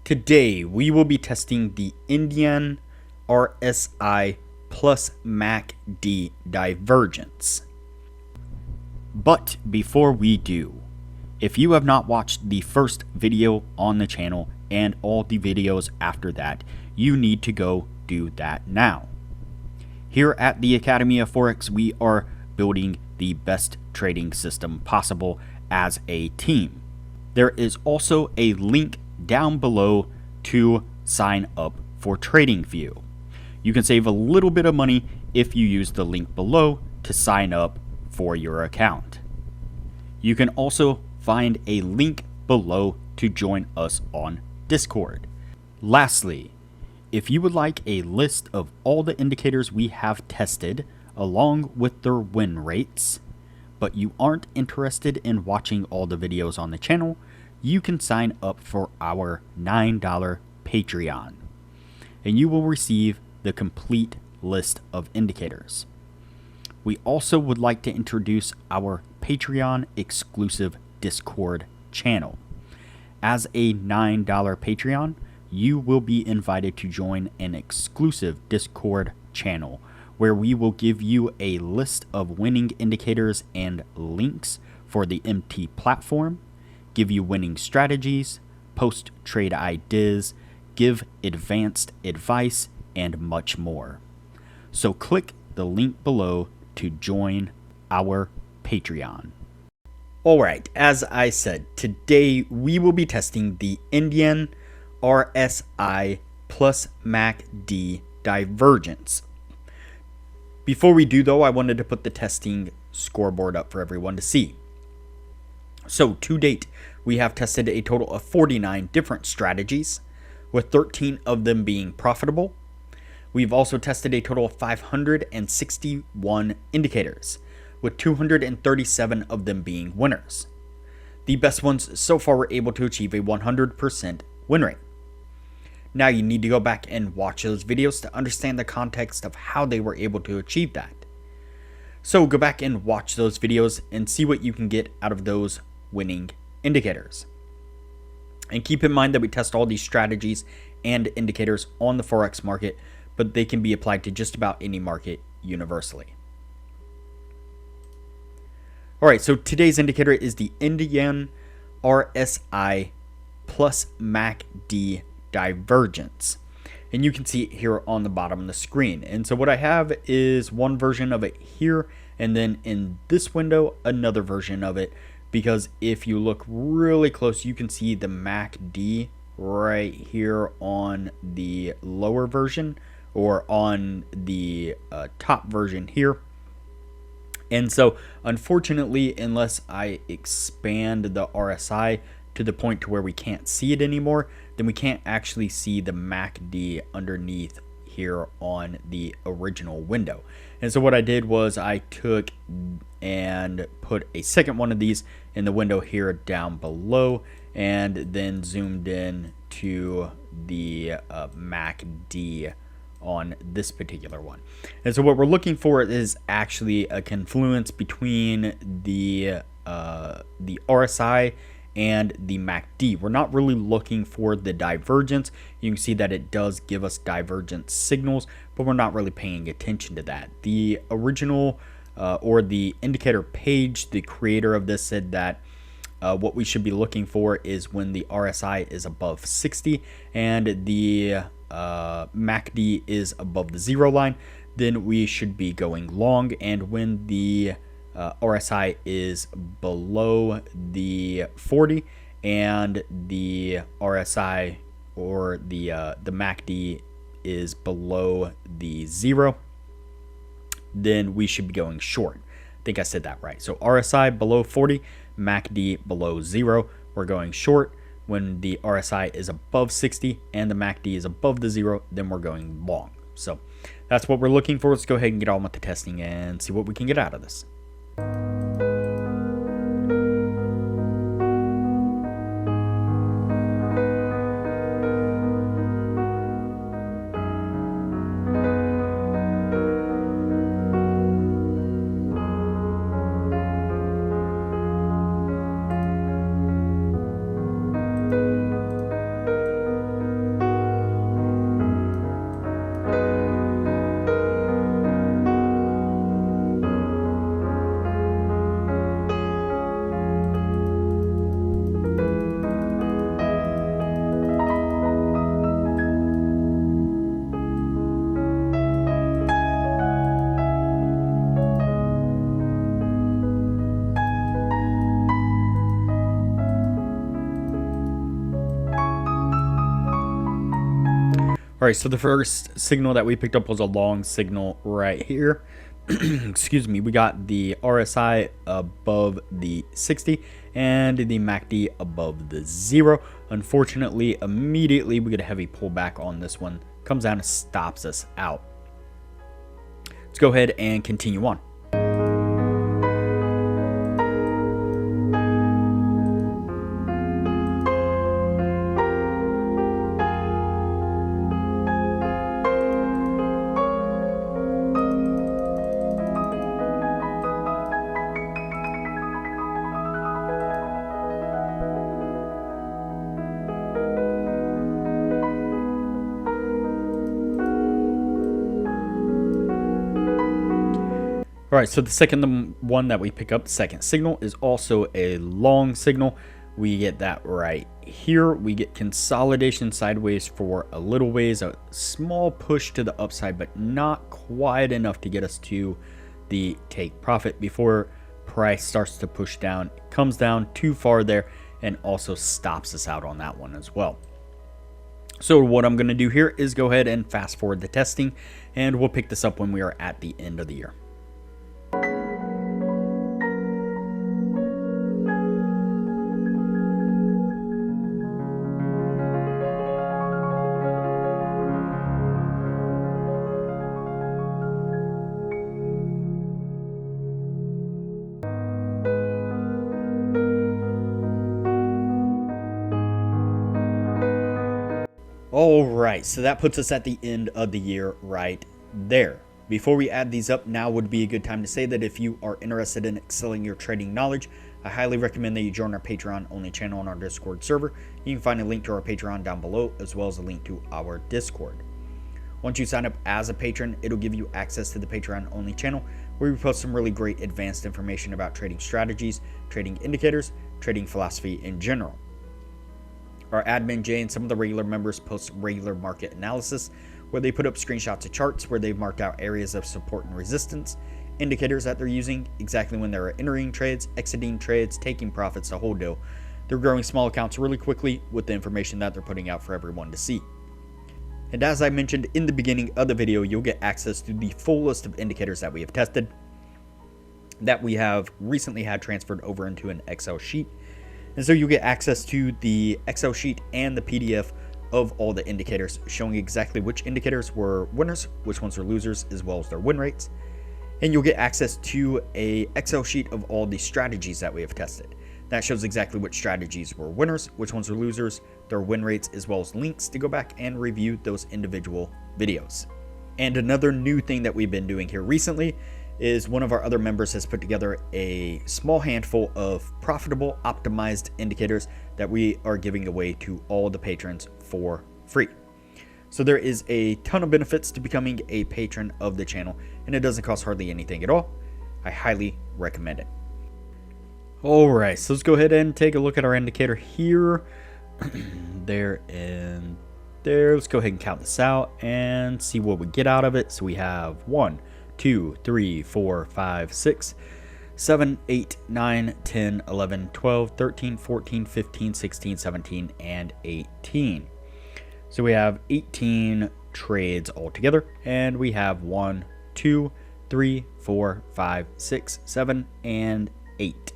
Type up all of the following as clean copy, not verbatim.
Today, we will be testing the Indian RSI plus MACD divergence. But before we do, if you have not watched the first video on the channel and all the videos after that, you need to go do that now. Here at the Academy of Forex, we are building the best trading system possible as a team. There is also a link down below to sign up for Tradingview. You can save a little bit of money if you use the link below to sign up for your account. You can also find a link below to join us on Discord. Lastly, if you would like a list of all the indicators we have tested along with their win rates, but you aren't interested in watching all the videos on the channel, you can sign up for our $9 Patreon, and you will receive the complete list of indicators. We also would like to introduce our Patreon exclusive Discord channel. As a $9 Patreon, you will be invited to join an exclusive Discord channel where we will give you a list of winning indicators and links for the MT platform, give you winning strategies, post trade ideas, give advanced advice, and much more. So click the link below to join our Patreon. Alright, as I said, today we will be testing the Indian RSI plus MACD divergence. Before we do though, I wanted to put the testing scoreboard up for everyone to see. So to date, we have tested a total of 49 different strategies, with 13 of them being profitable. We've also tested a total of 561 indicators, with 237 of them being winners. The best ones so far were able to achieve a 100% win rate. Now you need to go back and watch those videos to understand the context of how they were able to achieve that. So go back and watch those videos and see what you can get out of those winning indicators. And keep in mind that we test all these strategies and indicators on the Forex market, but they can be applied to just about any market universally. Alright, so today's indicator is the Indian RSI plus MACD divergence. And you can see it here on the bottom of the screen. And so what I have is one version of it here, and then in this window, another version of it. Because if you look really close, you can see the MACD right here on the lower version, or on the top version here. And so unfortunately, unless I expand the RSI to the point to where we can't see it anymore, then we can't actually see the MACD underneath here on the original window. And so what I did was I took and put a second one of these in the window here down below, and then zoomed in to the MACD on this particular one. And so what we're looking for is actually a confluence between the RSI and the MACD. We're not really looking for the divergence. You can see that it does give us divergence signals, but we're not really paying attention to that. The original or the indicator page, the creator of this, said that what we should be looking for is when the RSI is above 60 and the MACD is above the 0 line, then we should be going long. And when the RSI is below the 40 and the RSI or the MACD is below the 0, then we should be going short. I think I said that right. So RSI below 40, MACD below 0, we're going short. When the RSI is above 60 and the MACD is above the 0, then we're going long. So that's what we're looking for. Let's go ahead and get on with the testing and see what we can get out of this. All right, so the first signal that we picked up was a long signal right here. Excuse me. We got the RSI above the 60 and the MACD above the 0. Unfortunately, immediately we get a heavy pullback on this one. Comes down and stops us out. Let's go ahead and continue on. All right, so the second one that we pick up, second signal, is also a long signal. We get that right here. We get consolidation sideways for a little ways, a small push to the upside, but not quite enough to get us to the take profit before price starts to push down. It comes down too far there and also stops us out on that one as well. So what I'm going to do here is go ahead and fast forward the testing, and we'll pick this up when we are at the end of the year. All right, so that puts us at the end of the year right there. Before we add these up, now would be a good time to say that if you are interested in excelling your trading knowledge, I highly recommend that you join our Patreon only channel on our Discord server. You can find a link to our Patreon down below, as well as a link to our Discord. Once you sign up as a patron, it'll give you access to the Patreon only channel, where we post some really great advanced information about trading strategies, trading indicators, trading philosophy in general. Our admin Jay and some of the regular members post regular market analysis, where they put up screenshots of charts where they've marked out areas of support and resistance, indicators that they're using, exactly when they're entering trades, exiting trades, taking profits, the whole deal. They're growing small accounts really quickly with the information that they're putting out for everyone to see. And as I mentioned in the beginning of the video, you'll get access to the full list of indicators that we have tested, that we have recently had transferred over into an Excel sheet. And so you get access to the Excel sheet and the PDF of all the indicators, showing exactly which indicators were winners, which ones were losers, as well as their win rates. And you'll get access to a Excel sheet of all the strategies that we have tested. That shows exactly which strategies were winners, which ones were losers, their win rates, as well as links to go back and review those individual videos. And another new thing that we've been doing here recently is one of our other members has put together a small handful of profitable optimized indicators that we are giving away to all the patrons for free. So there is a ton of benefits to becoming a patron of the channel, and it doesn't cost hardly anything at all. I highly recommend it. All right, so let's go ahead and take a look at our indicator here. There and there. Let's go ahead and count this out and see what we get out of it. So we have 1, 2, 3, 4, 5, 6, 7, 8, 9, 10, 11, 12, 13, 14, 15, 16, 17, and 18. So we have 18 trades altogether, and we have 1, 2, 3, 4, 5, 6, 7, and 8.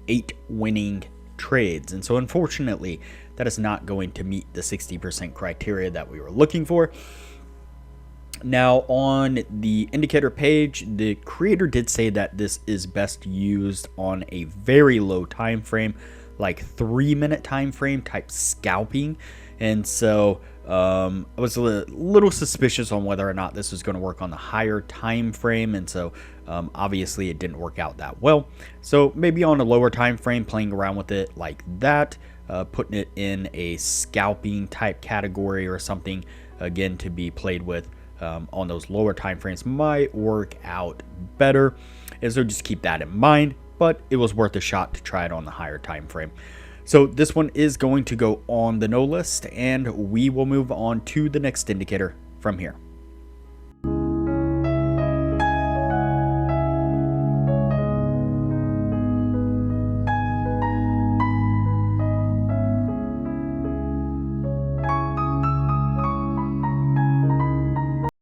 8 winning trades. And so unfortunately, that is not going to meet the 60% criteria that we were looking for. Now, on the indicator page, the creator did say that this is best used on a very low time frame, like 3-minute time frame type scalping. And so I was a little suspicious on whether or not this was going to work on the higher time frame, and so obviously it didn't work out that well. So maybe on a lower time frame, playing around with it like that, putting it in a scalping type category or something, again, to be played with on those lower time frames might work out better. And so just keep that in mind, but it was worth a shot to try it on the higher time frame. So this one is going to go on the no list, and we will move on to the next indicator from here.